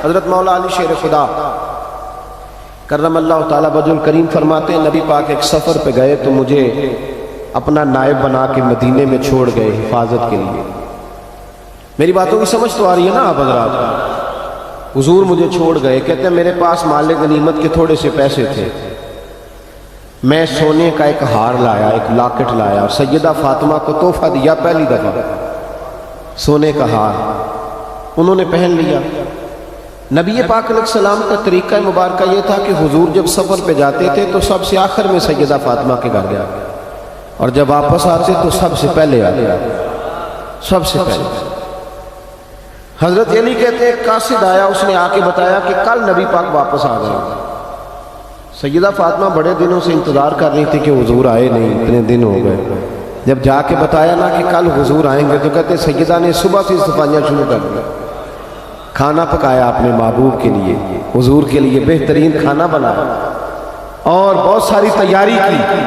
حضرت مولا علی شیر خدا کرم اللہ تعالیٰ وجہ الکریم فرماتے ہیں نبی پاک ایک سفر پہ گئے تو مجھے اپنا نائب بنا کے مدینے میں چھوڑ گئے حفاظت کے لیے. میری باتوں کی سمجھ تو آ رہی ہے نا آپ حضرات؟ حضور مجھے چھوڑ گئے، کہتے ہیں میرے پاس مال غنیمت کے تھوڑے سے پیسے تھے، میں سونے کا ایک ہار لایا، ایک لاکٹ لایا اور سیدہ فاطمہ کو تحفہ دیا پہلی دفعہ، سونے کا ہار انہوں نے پہن لیا. نبی پاک علیہ السلام کا طریقہ مبارکہ یہ تھا کہ حضور جب سفر پہ جاتے تھے تو سب سے آخر میں سیدہ فاطمہ کے گھر گیا، اور جب واپس آتے تو سب سے پہلے آتے، سب سے پہلے. حضرت علی کہتے ہیں ایک قاصد آیا، اس نے آ کے بتایا کہ کل نبی پاک واپس آ گئے. سیدہ فاطمہ بڑے دنوں سے انتظار کر رہی تھی کہ حضور آئے نہیں، اتنے دن ہو گئے. جب جا کے بتایا نا کہ کل حضور آئیں گے تو کہتے سیدہ نے صبح سے صفائیاں شروع کر دیا، کھانا پکایا اپنے محبوب کے لیے، حضور کے لیے بہترین کھانا بنایا اور بہت ساری تیاری کی.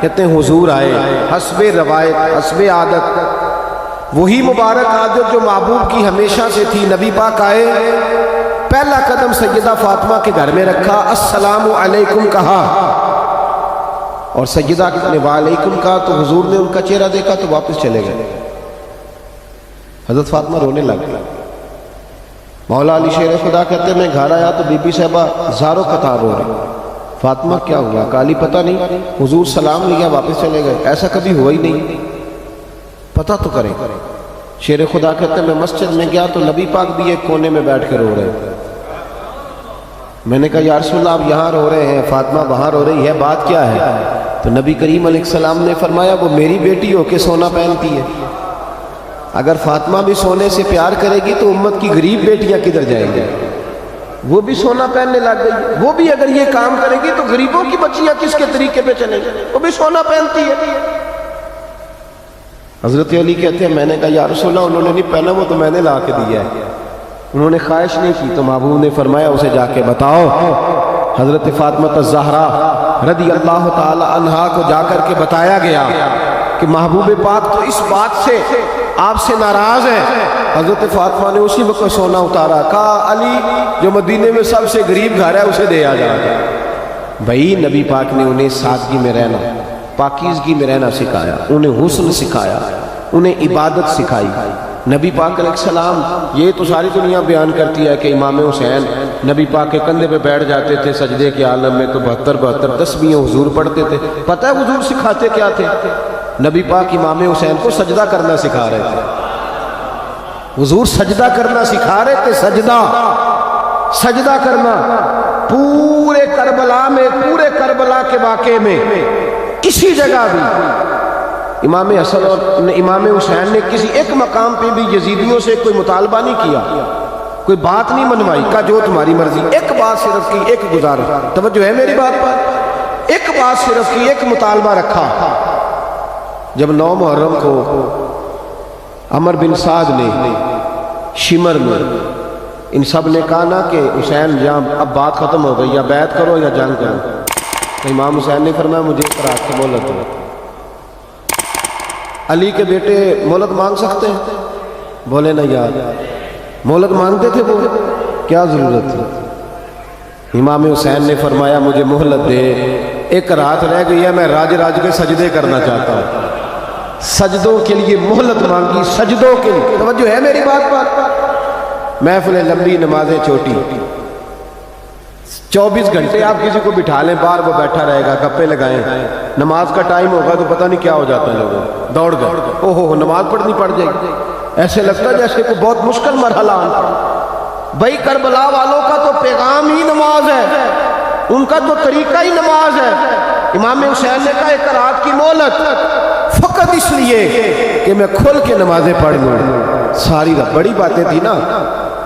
کہتے ہیں حضور آئے حسب روایت، حسب عادت، وہی مبارک عادت جو محبوب کی ہمیشہ سے تھی. نبی پاک آئے، پہلا قدم سیدہ فاطمہ کے گھر میں رکھا، السلام علیکم کہا، اور سیدہ نے وعلیکم کہا تو حضور نے ان کا چہرہ دیکھا تو واپس چلے گئے. حضرت فاطمہ رونے لگ گئی. مولا علی شیر خدا کہتے ہیں میں گھر آیا تو بی بی صاحبہ زاروں قطار ہو رہی. فاطمہ کیا ہوا؟ کالی پتہ نہیں، حضور سلام لیا واپس چلے گئے، ایسا کبھی ہوا ہی نہیں، پتہ تو کریں. شیر خدا کہتے ہیں میں مسجد میں گیا تو نبی پاک بھی ایک کونے میں بیٹھ کے رو رہے. میں نے کہا یا رسول اللہ آپ یہاں رو رہے ہیں، فاطمہ وہاں رو رہی ہے، بات کیا ہے؟ تو نبی کریم علیہ السلام نے فرمایا وہ میری بیٹی ہو کے سونا پہنتی ہے، اگر فاطمہ بھی سونے سے پیار کرے گی تو امت کی غریب بیٹیاں کدھر جائیں گی؟ وہ بھی سونا پہننے لگ گئی، وہ بھی اگر یہ کام کرے گی تو غریبوں کی بچیاں کس کے طریقے پہ چلیں گی؟ وہ بھی سونا پہنتی ہے. حضرت علی کہتے ہیں میں نے کہا یا رسول اللہ انہوں نے نہیں پہنا، وہ تو میں نے لا کے دیا ہے، انہوں نے خواہش نہیں کی. تو محبوب نے فرمایا اسے جا کے بتاؤ. حضرت فاطمہ الزہرا رضی اللہ تعالی عنہا کو جا کر کے بتایا گیا کہ محبوب پاک تو اس بات سے آپ سے ناراض ہے. حضرت فاطمہ نے اسی وقت سونا اتارا، کہا علی جو مدینے میں سب سے غریب گھر ہے اسے دے آ جائے. بھائی نبی پاک نے انہیں سادگی میں رہنا، پاکیزگی میں رہنا سکھایا، انہیں حسن سکھایا، انہیں عبادت سکھائی. نبی پاک علیہ السلام، یہ تو ساری دنیا بیان کرتی ہے کہ امام حسین نبی پاک کے کندھے پہ بیٹھ جاتے تھے سجدے کے عالم میں تو 72 تسبیحیں حضور پڑھتے تھے. پتہ ہے حضور سکھاتے کیا تھے؟ نبی پاک امام حسین کو سجدہ کرنا سکھا رہے تھے. حضور سجدہ کرنا سکھا رہے تھے، سجدہ کرنا. پورے کربلا میں، پورے کربلا کے واقعے میں کسی جگہ بھی امام حسن اور امام حسین نے کسی ایک مقام پہ بھی یزیدیوں سے کوئی مطالبہ نہیں کیا، کوئی بات نہیں منوائی، کہا جو تمہاری مرضی. ایک بات صرف کی، ایک گزارش، توجہ ہے میری بات پر، ایک بات صرف کی، ایک مطالبہ رکھا. جب 9 محرم کو عمر بن سعد نے شمر میں ان سب نے کہا نا کہ حسین جہاں اب بات ختم ہو گئی، یا بیعت کرو یا جنگ کرو، تو امام حسین نے فرمایا مجھے ایک رات کی مہلت دو. علی کے بیٹے مہلت مانگ سکتے ہیں؟ بولے نا یار، مہلت مانگتے تھے وہ، کیا ضرورت تھی؟ امام حسین نے فرمایا مجھے مہلت دے، ایک رات رہ گئی ہے، میں راج کے سجدے کرنا چاہتا ہوں. سجدوں کے لیے مہلت مانگی، سجدوں کے لیے. توجہ ہے میری بات پر؟ محفلیں لمبی، نمازیں چھوٹی. 24 گھنٹے آپ کسی کو بٹھا لیں باہر، وہ بیٹھا رہے گا، گپے لگائیں. نماز کا ٹائم ہوگا تو پتہ نہیں کیا ہو جاتا ہے، لوگوں دوڑ گئے، اوہو نماز پڑھنی پڑ جائے گی. ایسے لگتا ہے جیسے کوئی بہت مشکل مرحلہ آنا. بھائی کربلا والوں کا تو پیغام ہی نماز ہے، ان کا تو طریقہ ہی نماز ہے. امام حسین نے کہا ایک رات کی مہلت، فقط اس لیے کہ میں کھل کے نمازیں پڑھ لوں. ساری رات بڑی باتیں تھی نا،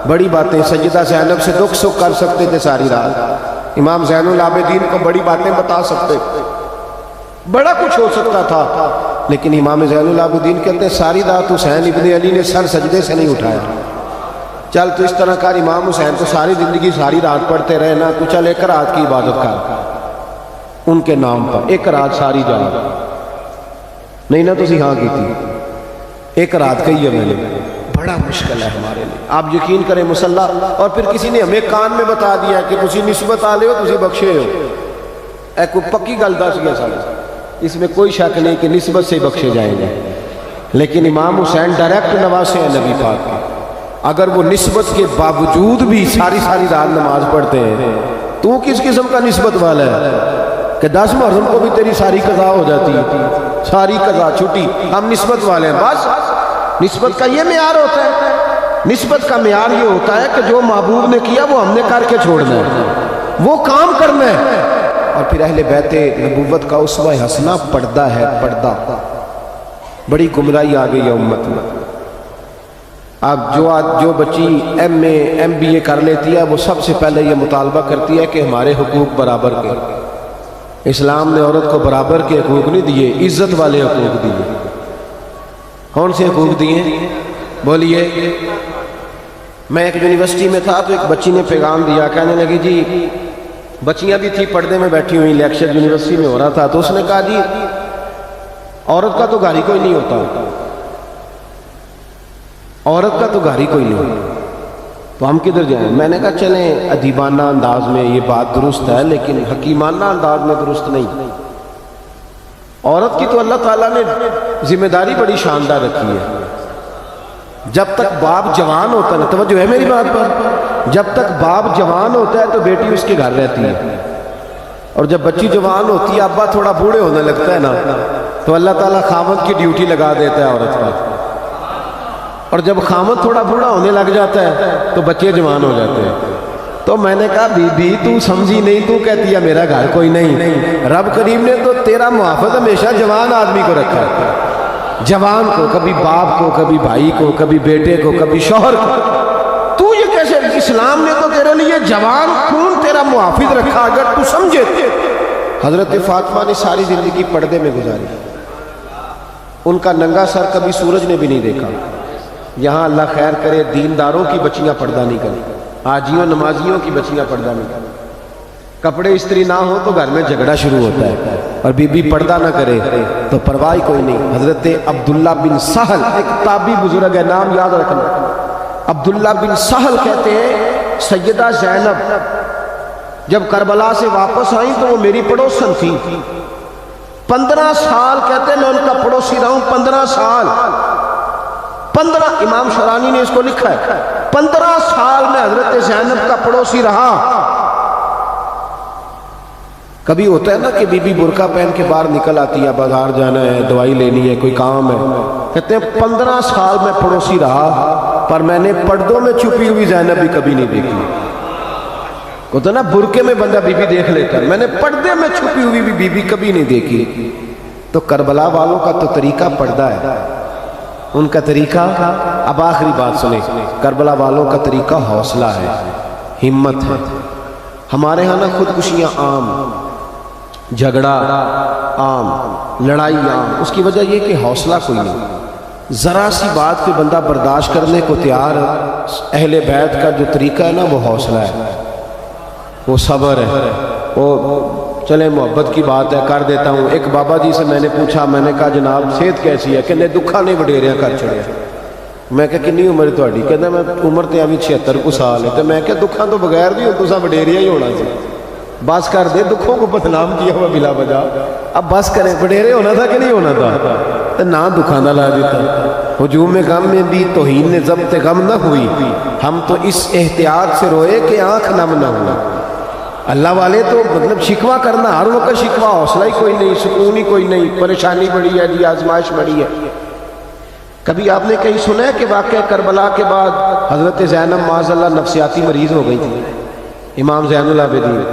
بڑی باتیں. سیدہ زینب سے دکھ سکھ کر سکتے تھے ساری رات، امام زین العابدین کو بڑی باتیں بتا سکتے تھے، بڑا کچھ ہو سکتا تھا. لیکن امام زین العابدین کہتے ہیں ساری رات حسین ابن علی نے سر سجدے سے نہیں اٹھایا. چل تو اس طرح کر، امام حسین تو ساری زندگی ساری رات پڑھتے رہے نا، تو چل ایک رات کی عبادت کر ان کے نام پر، ایک رات ساری جان نہیں نا تسی ہاں کی تھی، ایک رات کہی ہے میں نے. بڑا مشکل ہے ہمارے لیے. آپ یقین کریں مسلح اور پھر کسی نے ہمیں کان میں بتا دیا کہ تسی نسبت والے ہو, تسی بخشے ہو. اے کوئی پکی گل دس گیا سارے, اس میں کوئی شک نہیں کہ نسبت سے بخشے جائیں گے. لیکن امام حسین ڈائریکٹ نواسے ہیں نبی پاک کے. اگر وہ نسبت کے باوجود بھی ساری رات نماز پڑھتے ہیں, تو کس قسم کا نسبت والا ہے کہ 10 محرم کو بھی تیری ساری قضا ہو جاتی ہے, ساری قضا چھٹی, ہم نسبت والے ہیں. بس نسبت کا یہ معیار ہوتا ہے. نسبت کا معیار یہ ہوتا ہے کہ جو محبوب نے کیا وہ ہم نے کر کے چھوڑنا ہے, وہ کام کرنا ہے. اور پھر اہل بیت نبوت کا اسوہ حسنہ پردہ ہے. پردہ بڑی گمراہی آ گئی ہے امت میں. اب جو بچی MA کر لیتی ہے وہ سب سے پہلے یہ مطالبہ کرتی ہے کہ ہمارے حقوق برابر کے. اسلام نے عورت کو برابر کے حقوق نہیں دیے, عزت والے حقوق دیے. کون سے حقوق دیے بولیے؟ میں ایک یونیورسٹی میں تھا تو ایک بچی نے پیغام دیا, کہنے لگی جی بچیاں بھی تھی پردے میں بیٹھی ہوئی, لیکچر یونیورسٹی میں ہو رہا تھا, تو اس نے کہا جی عورت کا تو گھر ہی کوئی نہیں ہوتا, عورت کا تو گھر ہی کوئی نہیں, تو ہم کدھر جائیں؟ میں نے کہا چلیں ادیبانہ انداز میں یہ بات درست ہے لیکن حکیمانہ انداز میں درست نہیں. عورت کی تو اللہ تعالیٰ نے ذمہ داری بڑی شاندار رکھی ہے. جب تک باپ جوان ہوتا ہے, توجہ ہے میری بات پر, جب تک باپ جوان ہوتا ہے تو بیٹی اس کے گھر رہتی ہے, اور جب بچی جوان ہوتی ہے ابا تھوڑا بوڑھے ہونے لگتا ہے نا, تو اللہ تعالیٰ خاوند کی ڈیوٹی لگا دیتا ہے عورت پر. اور جب خاوند تھوڑا بوڑھا ہونے لگ جاتا ہے تو بچے جوان ہو جاتے ہیں. تو میں نے کہا بی بی تو سمجھی نہیں, تو کہتی ہے میرا گھر کوئی نہیں. رب کریم نے تو تیرا محافظ ہمیشہ جوان آدمی کو رکھا ہے, جوان کو, کبھی باپ کو, کبھی بھائی کو, کبھی بیٹے کو, کبھی شوہر کو. تو یہ کیسے؟ اسلام نے تو تیرے لیے جوان خون تیرا محافظ رکھا. اگر تو سمجھے. حضرت فاطمہ نے ساری زندگی پردے میں گزاری, ان کا ننگا سر کبھی سورج نے بھی نہیں دیکھا. یہاں اللہ خیر کرے دینداروں کی بچیاں پردہ نہیں کریں, حاجیوں نمازیوں کی بچیاں پردہ نہیں کریں. کپڑے استری نہ ہو تو گھر میں جھگڑا شروع ہوتا ہے, اور بی بی پردہ نہ کرے تو پرواہ کوئی نہیں. حضرت عبداللہ بن سہل ایک تابعی بزرگ ہے, نام یاد رکھنا. عبداللہ بن سہل کہتے ہیں سیدہ زینب جب کربلا سے واپس آئیں تو وہ میری پڑوسن تھی. 15 سال کہتے ہیں میں ان کا پڑوسی رہا ہوں. 15 سال, 15, امام شرانی نے اس کو لکھا ہے, 15 سال میں حضرت زینب کا پڑوسی رہا. کبھی ہوتا ہے نا کہ بی بی برقع پہن کے باہر نکل آتی ہے, بازار جانا ہے, دوائی لینی ہے, کوئی کام ہے. کہتے ہیں 15 سال میں پڑوسی رہا, پر میں نے پردوں میں چھپی ہوئی زینب بھی کبھی نہیں دیکھی. ہوتا ہے نا برقعے میں بندہ بی بی دیکھ لیتا ہے, میں نے پردے میں چھپی ہوئی بھی بی بی کبھی نہیں دیکھی. تو کربلا والوں کا تو طریقہ پردہ ہے, ان کا طریقہ. اب آخری بات سنیں, کربلا والوں کا طریقہ حوصلہ ہے, ہمت ہے. ہمارے ہاں نا خودکشیاں عام, جھگڑا عام, لڑائی عام. اس کی وجہ یہ کہ حوصلہ کوئی نہیں. ذرا سی بات پہ بندہ برداشت کرنے کو تیار ہے. اہل بیت کا جو طریقہ ہے نا وہ حوصلہ ہے, وہ صبر ہے. وہ چلے محبت کی بات ہے کر دیتا ہوں. ایک بابا جی سے میں نے پوچھا, میں نے کہا جناب صحت کیسی ہے؟ کہ دکھا نہیں وڈیریاں کر چڑھے. میں کہا کنی عمر تھوڑی؟ کہتا میں عمر تے ابھی 76 کو سال ہے. تو میں کہا دکھاں تو بغیر بھی ہو, تسا وڈیریا ہی ہونا سی. بس کر دے, دکھوں کو بدنام کیا ہوا بلا وجہ. اب بس کریں, وڈیرے ہونا تھا کہ نہیں ہونا تھا؟ تو نہ دکھاں دا لا دیتا. ہجوم غم میں بھی توہین نے ضبط غم نہ ہوئی, ہم تو اس احتیاط سے روئے کہ آنکھ نم نہ ہوا. اللہ والے تو مطلب شکوہ کرنا ہر وقت شکوہ, حوصلہ ہی کوئی نہیں, سکون ہی کوئی نہیں, پریشانی بڑی ہے جی, آزمائش بڑی ہے. کبھی آپ نے کہیں سنا ہے کہ واقعہ کربلا کے بعد حضرت زینب معاذ اللہ نفسیاتی مریض ہو گئی تھی؟ امام زین العابدین,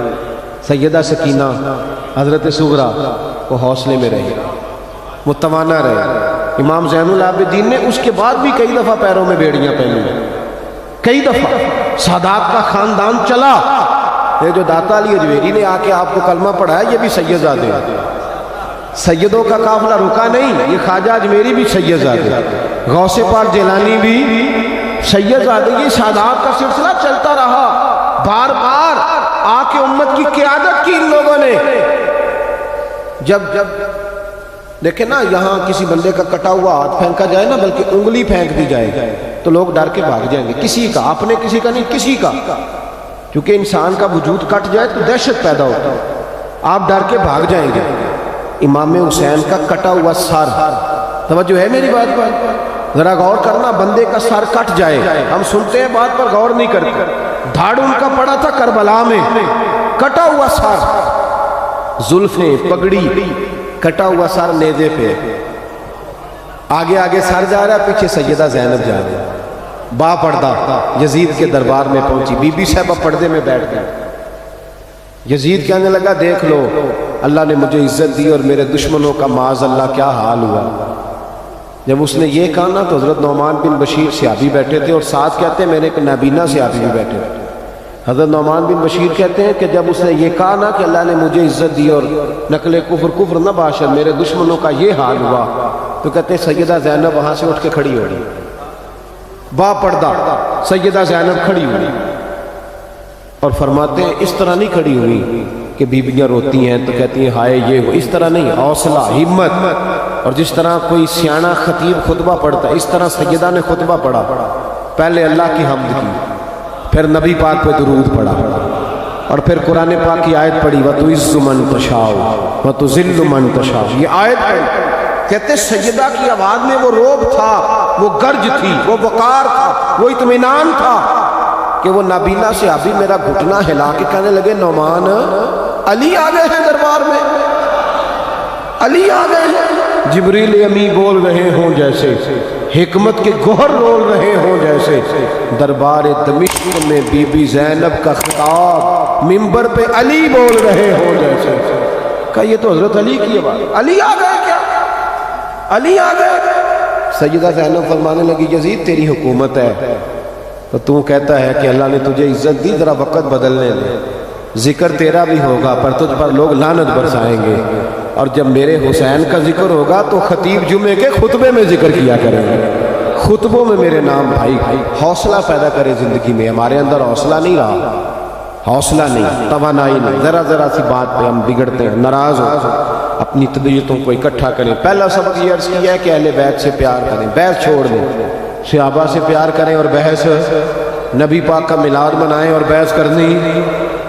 سیدہ سکینہ, حضرت صغرا وہ حوصلے میں رہے, متوانا رہے. امام زین العابدین نے اس کے بعد بھی کئی دفعہ پیروں میں بیڑیاں پہنی, کئی دفعہ. سادات کا خاندان چلا. یہ جو داتا علی اجویری نے آ کے آپ کو کلمہ پڑھایا یہ بھی سید زادے, سیدوں کا قافلہ رکا نہیں. یہ خواجہ اجمیری بھی سید زادے, غوث پاک جیلانی بھی سید زادے. یہ سادات کا سلسلہ چلتا رہا. بار بار آ کے امت کی قیادت کی ان لوگوں نے. جب دیکھیں نا یہاں کسی بندے کا کٹا ہوا ہاتھ پھینکا جائے نا, بلکہ انگلی پھینک دی جائے, تو لوگ ڈر کے بھاگ جائیں گے، کسی کا، اپنے کسی کا نہیں، کسی کا، کیونکہ انسان کا وجود کٹ جائے تو دہشت پیدا ہوتا ہے، آپ ڈر کے بھاگ جائیں گے۔ امام حسین کا کٹا ہوا سر، توجہ ہے میری بات پر؟ ذرا غور کرنا، بندے کا سر کٹ جائے، ہم سنتے ہیں بات پر غور نہیں کرتے۔ دھاڑ ان کا پڑا تھا کربلا میں، کٹا ہوا سر، زلفیں، پگڑی، کٹا ہوا سر نیزے پہ، آگے آگے سر جا رہا ہے، پیچھے سیدہ زینب جا رہی ہے، با پردہ یزید کے دربار میں پہنچی، بی بی صاحبہ پردے میں بیٹھ گئی۔ یزید کہنے لگا دیکھ لو اللہ نے مجھے عزت دی اور میرے دشمنوں کا معاذ اللہ کیا حال ہوا۔ جب اس نے یہ کہا نا تو حضرت نعمان بن بشیر صحابی بیٹھے تھے، اور ساتھ کہتے ہیں میرے ایک نابینا صحابی بھی بیٹھے تھے۔ حضرت نعمان بن بشیر کہتے ہیں کہ جب اس نے یہ کہا نا کہ اللہ نے مجھے عزت دی اور نقل کفر نہ باشد میرے دشمنوں کا یہ حال ہوا، تو کہتے ہیں سیدہ زینب وہاں سے اٹھ کے کھڑی ہو گئی، با پردہ سیدہ زینب کھڑی ہوئی، اور فرماتے ہیں اس طرح نہیں کھڑی ہوئی کہ بیویاں روتی ہیں تو کہتی ہیں ہائے یہ وہ، اس طرح نہیں، حوصلہ، ہمت، اور جس طرح کوئی سیاںہ خطیب خطبہ پڑھتا ہے اس طرح سیدہ نے خطبہ پڑھا، پہلے اللہ کی حمد کی، پھر نبی پاک پہ درود پڑھا، اور پھر قرآن پاک کی آیت پڑھی وَتُعِزُّ مَن تَشَاءُ وَتُذِلُّ مَن تَشَاءُ، یہ آیت پڑھی۔ کہتے سیدہ کی آواز میں وہ روب تھا، وہ گرج تھی، وہ وقار تھا، وہ اطمینان تھا کہ وہ نابینا صحابی میرا گھٹنا ہلا کے کہنے لگے نعمان علی آ گئے ہیں دربار میں، علی آ گئے ہیں، جبریل امی بول رہے ہوں جیسے، حکمت کے گوہر رول رہے ہوں جیسے، دربار دمشق میں بی بی زینب کا خطاب منبر پہ علی بول رہے ہوں جیسے۔ کہا یہ تو حضرت علی کی آواز، علی آ گئے کیا، علی آ گئے؟ سیدہ زینب فرمانے لگی یزید تیری حکومت ہے تو تو کہتا ہے کہ اللہ نے تجھے عزت دی، ذرا وقت بدلنے دے، ذکر تیرا بھی ہوگا پر تجھ پر لوگ لعنت برسائیں گے، اور جب میرے حسین کا ذکر ہوگا تو خطیب جمعے کے خطبے میں ذکر کیا کریں گے، خطبوں میں میرے نام بھائی حوصلہ پیدا کرے زندگی میں۔ ہمارے اندر حوصلہ نہیں رہا، حوصلہ نہیں، توانائی نہیں، ذرا ذرا سی بات پہ ہم بگڑتے ہیں، ناراض ہوتے ہیں، اپنی طبیعتوں کو اکٹھا کریں۔ پہلا سبق یہ عرض کیا ہے کہ اہل بیت سے پیار کریں، بحث چھوڑ دیں، صحابہ سے پیار کریں اور بحث، نبی پاک کا میلاد منائیں اور بحث کرنی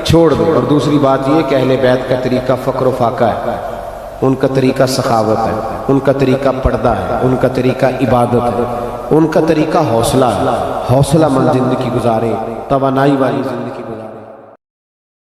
چھوڑ دیں۔ اور دوسری بات یہ کہ اہل بیت کا طریقہ فقر و فاقہ ہے، ان کا طریقہ سخاوت ہے، ان کا طریقہ پردہ ہے، ان کا طریقہ عبادت ہے، ان کا طریقہ حوصلہ ہے، حوصلہ مند زندگی گزاریں، توانائی والی زندگی